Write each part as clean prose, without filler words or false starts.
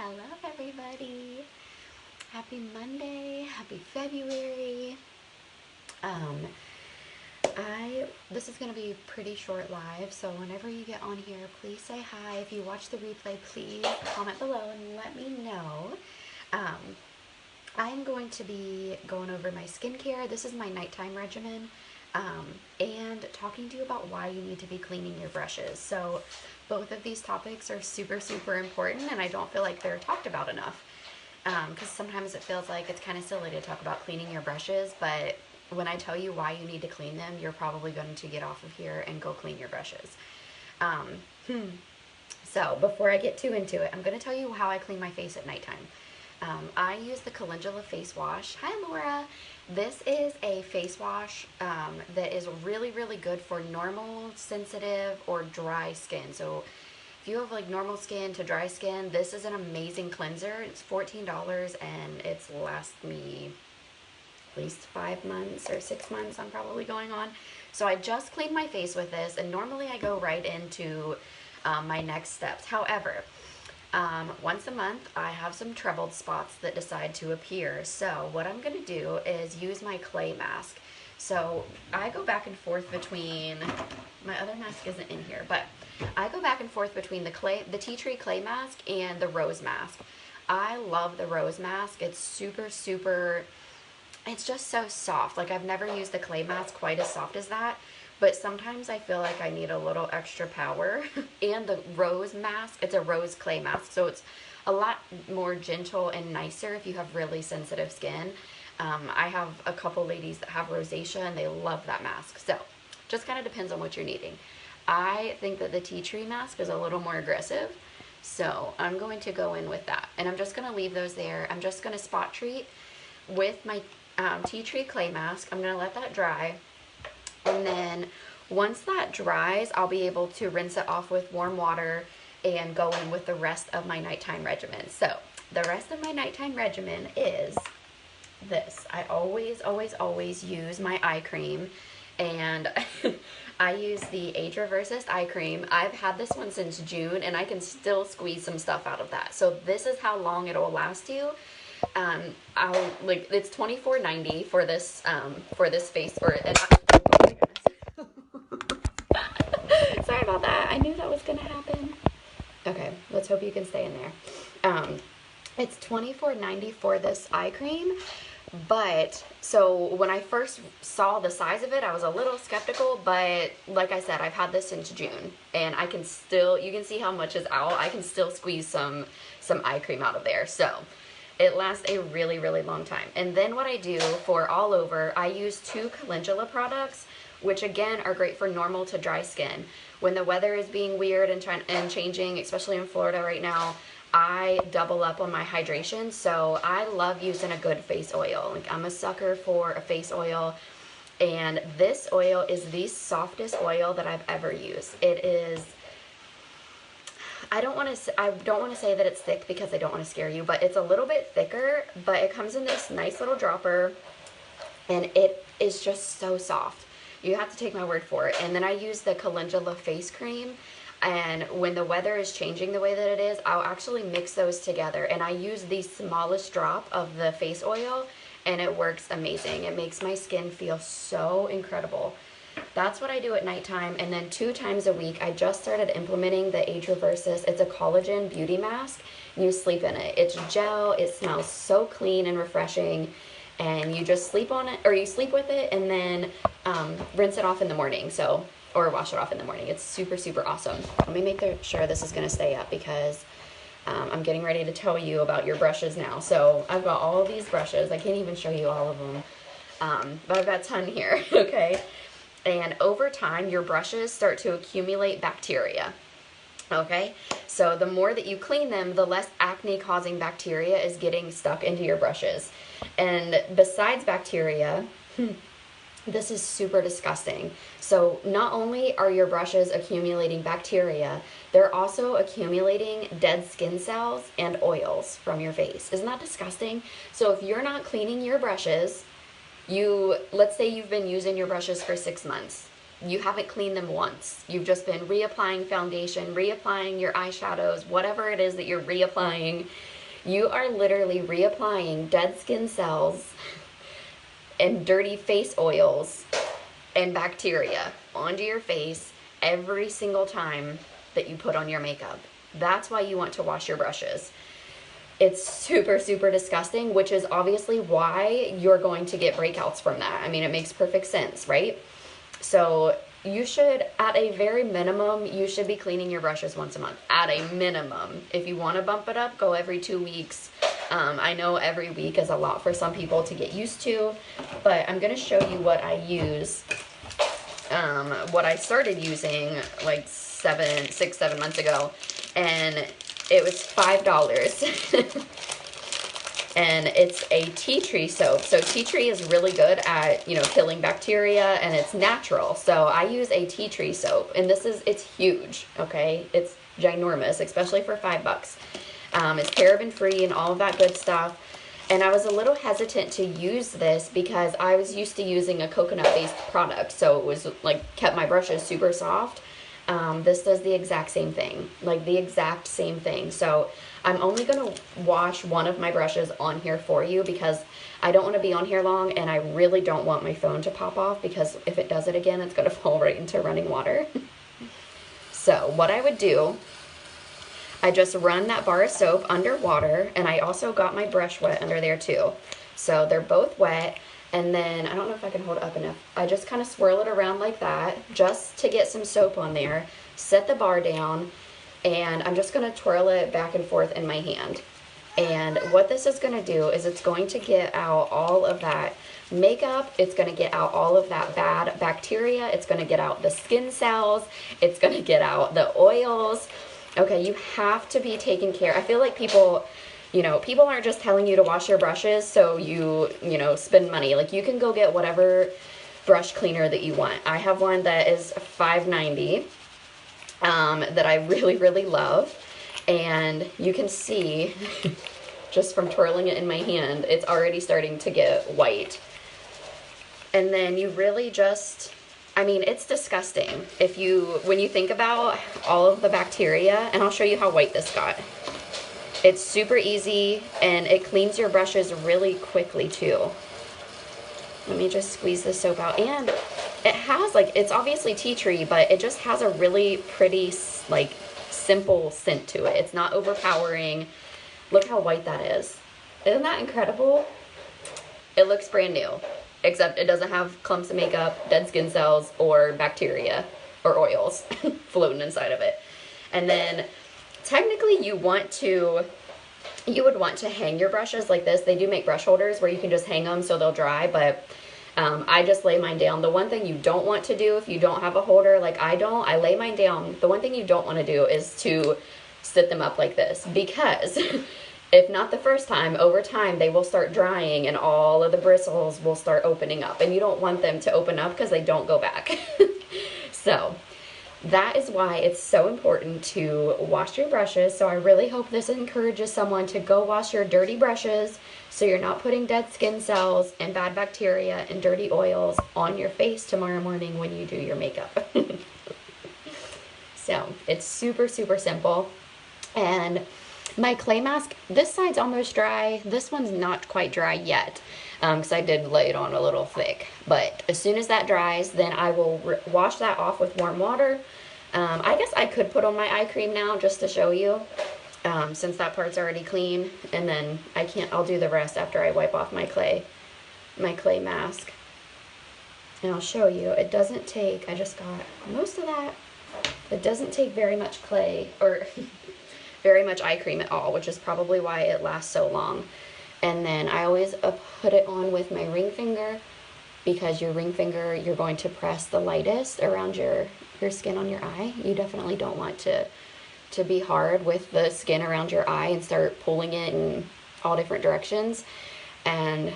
Hello everybody. Happy Monday, happy February. This is gonna be a pretty short live, so whenever you get on here, please say hi. If you watch the replay, please comment below and let me know. I'm going to be going over my skincare. This is my nighttime regimen. And talking to you about why you need to be cleaning your brushes. So both of these topics are super, super important, and I don't feel like they're talked about enough. Because sometimes it feels like it's kind of silly to talk about cleaning your brushes, but when I tell you why you need to clean them, you're probably going to get off of here and go clean your brushes. So before I get too into it, I'm going to tell you how I clean my face at nighttime. I use the Calendula face wash. Hi, Laura. This is a face wash that is really, really good for normal, sensitive, or dry skin. So if you have like normal skin to dry skin, this is an amazing cleanser. It's $14 and it's last me at least 5 months or 6 months I'm probably going on. So I just cleaned my face with this, and normally I go right into my next steps. However, once a month I have some troubled spots that decide to appear. So what I'm going to do is use my clay mask. So I go back and forth between, my other mask isn't in here, but I go back and forth between the tea tree clay mask and the rose mask. I love the rose mask. It's super, super, it's just so soft. Like, I've never used the clay mask quite as soft as that. But sometimes I feel like I need a little extra power. And the rose mask, it's a rose clay mask, so it's a lot more gentle and nicer if you have really sensitive skin. I have a couple ladies that have rosacea and they love that mask. So just kind of depends on what you're needing. I think that the tea tree mask is a little more aggressive, so I'm going to go in with that. And I'm just going to leave those there. I'm just going to spot treat with my tea tree clay mask. I'm going to let that dry. And then once that dries, I'll be able to rinse it off with warm water and go in with the rest of my nighttime regimen. So the rest of my nighttime regimen is this. I always, always, always use my eye cream, and I use the Age Reverses eye cream. I've had this one since June, and I can still squeeze some stuff out of that. So this is how long it'll last you. It's $24.90 for this face, sorry about that. I knew that was gonna happen. Okay, let's hope you can stay in there. It's $24.90 for this eye cream, but so when I first saw the size of it, I was a little skeptical, but like I said, I've had this since June, and I can still, you can see how much is out. I can still squeeze some eye cream out of there, so it lasts a really, really long time. And then what I do for all over, I use 2 Calendula products, which again are great for normal to dry skin. When the weather is being weird and changing, especially in Florida right now, I double up on my hydration. So I love using a good face oil. Like, I'm a sucker for a face oil, and this oil is the softest oil that I've ever used. It is, I don't want to say that it's thick because I don't want to scare you, but it's a little bit thicker, but it comes in this nice little dropper, and it is just so soft. You have to take my word for it. And then I use the Calendula face cream, and when the weather is changing the way that it is, I'll actually mix those together, and I use the smallest drop of the face oil, and it works amazing. It makes my skin feel so incredible. That's what I do at nighttime. And then 2 times a week, I just started implementing the Age Reverses. It's a collagen beauty mask. You sleep in it. It's gel. It smells so clean and refreshing. And you just sleep on it, or you sleep with it, and then rinse it off in the morning. So, or wash it off in the morning. It's super, super awesome. Let me make sure this is going to stay up, because I'm getting ready to tell you about your brushes now. So I've got all of these brushes. I can't even show you all of them, but I've got a ton here. Okay. And over time, your brushes start to accumulate bacteria. Okay, so the more that you clean them, the less acne-causing bacteria is getting stuck into your brushes. And besides bacteria, this is super disgusting. So not only are your brushes accumulating bacteria, they're also accumulating dead skin cells and oils from your face. Isn't that disgusting? So if you're not cleaning your brushes, let's say you've been using your brushes for 6 months. you haven't cleaned them once. You've just been reapplying foundation, reapplying your eyeshadows, whatever it is that you're reapplying. You are literally reapplying dead skin cells and dirty face oils and bacteria onto your face every single time that you put on your makeup. That's why you want to wash your brushes. It's super, super disgusting, which is obviously why you're going to get breakouts from that. I mean, it makes perfect sense, right? So you should, at a very minimum, you should be cleaning your brushes once a month. At a minimum. If you want to bump it up, go every 2 weeks. I know every week is a lot for some people to get used to, but I'm going to show you what I use. What I started using like 6-7 months ago, and it was $5. And it's a tea tree soap. So tea tree is really good at, you know, killing bacteria, and it's natural. So I use a tea tree soap, and it's huge, okay? It's ginormous, especially for $5. It's paraben free and all of that good stuff. And I was a little hesitant to use this because I was used to using a coconut-based product, so it was like kept my brushes super soft. This does the exact same thing, like the exact same thing. So I'm only going to wash one of my brushes on here for you because I don't want to be on here long, and I really don't want my phone to pop off, because if it does it again, it's going to fall right into running water. So what I would do, I just run that bar of soap under water, and I also got my brush wet under there too. So they're both wet, and then, I don't know if I can hold it up enough, I just kind of swirl it around like that, just to get some soap on there, set the bar down, and I'm just going to twirl it back and forth in my hand. And what this is going to do is it's going to get out all of that makeup, it's going to get out all of that bad bacteria, it's going to get out the skin cells, it's going to get out the oils. Okay, you have to be taking care. I feel like people, you know, people aren't just telling you to wash your brushes so you know, spend money. Like, you can go get whatever brush cleaner that you want. I have one that is $5.90 that I really, really love. And you can see, just from twirling it in my hand, it's already starting to get white. And then you really just, I mean, it's disgusting. When you think about all of the bacteria, and I'll show you how white this got. It's super easy, and it cleans your brushes really quickly too. Let me just squeeze the soap out. And it has, like, it's obviously tea tree, but it just has a really pretty, like, simple scent to it. It's not overpowering. Look how white that is. Isn't that incredible? It looks brand new, except it doesn't have clumps of makeup, dead skin cells, or bacteria or oils floating inside of it. And then technically you would want to hang your brushes like this. They do make brush holders where you can just hang them so they'll dry, but I just lay mine down. The one thing you don't want to do if you don't have a holder, like I lay mine down. The one thing you don't want to do is to sit them up like this, because if not the first time, over time they will start drying and all of the bristles will start opening up, and you don't want them to open up because they don't go back. So that is why it's so important to wash your brushes. So I really hope this encourages someone to go wash your dirty brushes so you're not putting dead skin cells and bad bacteria and dirty oils on your face tomorrow morning when you do your makeup. So it's super, super simple. And my clay mask, this side's almost dry. This one's not quite dry yet, because I did lay it on a little thick. But as soon as that dries, then I will wash that off with warm water. I guess I could put on my eye cream now just to show you, since that part's already clean. And then I'll do the rest after I wipe off my clay mask. And I'll show you. It doesn't take, I just got most of that. It doesn't take very much clay, or very much eye cream at all, which is probably why it lasts so long. And then I always put it on with my ring finger, because your ring finger, you're going to press the lightest around your skin on your eye. You definitely don't want to be hard with the skin around your eye and start pulling it in all different directions. And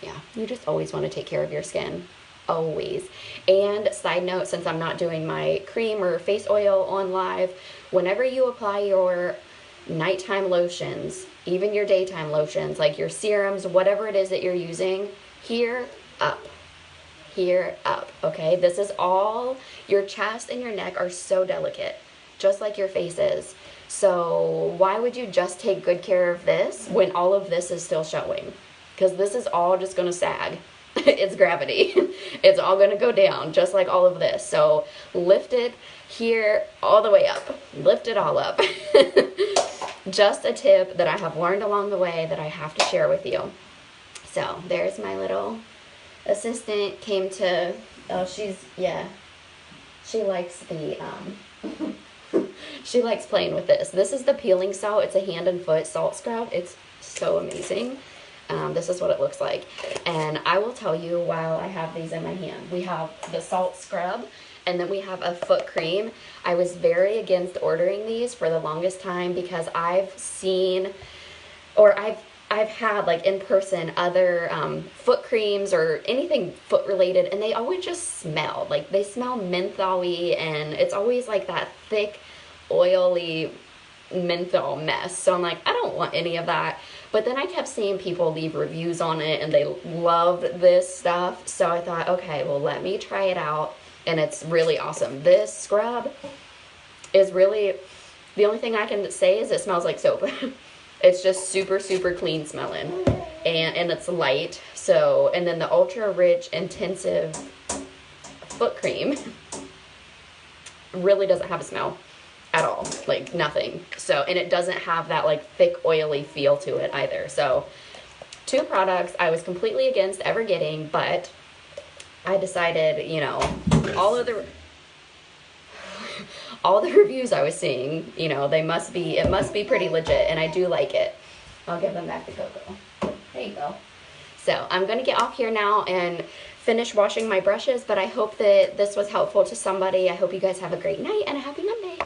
yeah, you just always want to take care of your skin. Always. And side note, since I'm not doing my cream or face oil on live, whenever you apply your nighttime lotions, even your daytime lotions, like your serums, whatever it is that you're using, here, up. here up, okay? This is all, your chest and your neck are so delicate, just like your face is. So why would you just take good care of this when all of this is still showing? Because this is all just gonna sag. It's gravity. It's all gonna go down, just like all of this. So lift it here all the way up. Lift it all up. Just a tip that I have learned along the way that I have to share with you. So there's my little assistant, came to, oh, she likes the, she likes playing with this. This is the peeling salt. It's a hand and foot salt scrub. It's so amazing. This is what it looks like. And I will tell you while I have these in my hand. We have the salt scrub, and then we have a foot cream. I was very against ordering these for the longest time because I've seen, or I've had like in person other foot creams or anything foot related, and they always just smell like, they smell mentholy, and it's always like that thick oily menthol mess. So I'm like, I don't want any of that. But then I kept seeing people leave reviews on it and they loved this stuff. So I thought, okay, well, let me try it out. And it's really awesome. This scrub is really, the only thing I can say is it smells like soap. It's just super, super clean smelling. And it's light. So, and then the ultra rich intensive foot cream really doesn't have a smell at all, like nothing. So, and it doesn't have that like thick oily feel to it either. So 2 products I was completely against ever getting, but I decided, you know, all the reviews I was seeing, you know, it must be pretty legit, and I do like it. I'll give them back to Coco. There you go. So I'm gonna get off here now and finish washing my brushes, but I hope that this was helpful to somebody. I hope you guys have a great night and a happy Monday.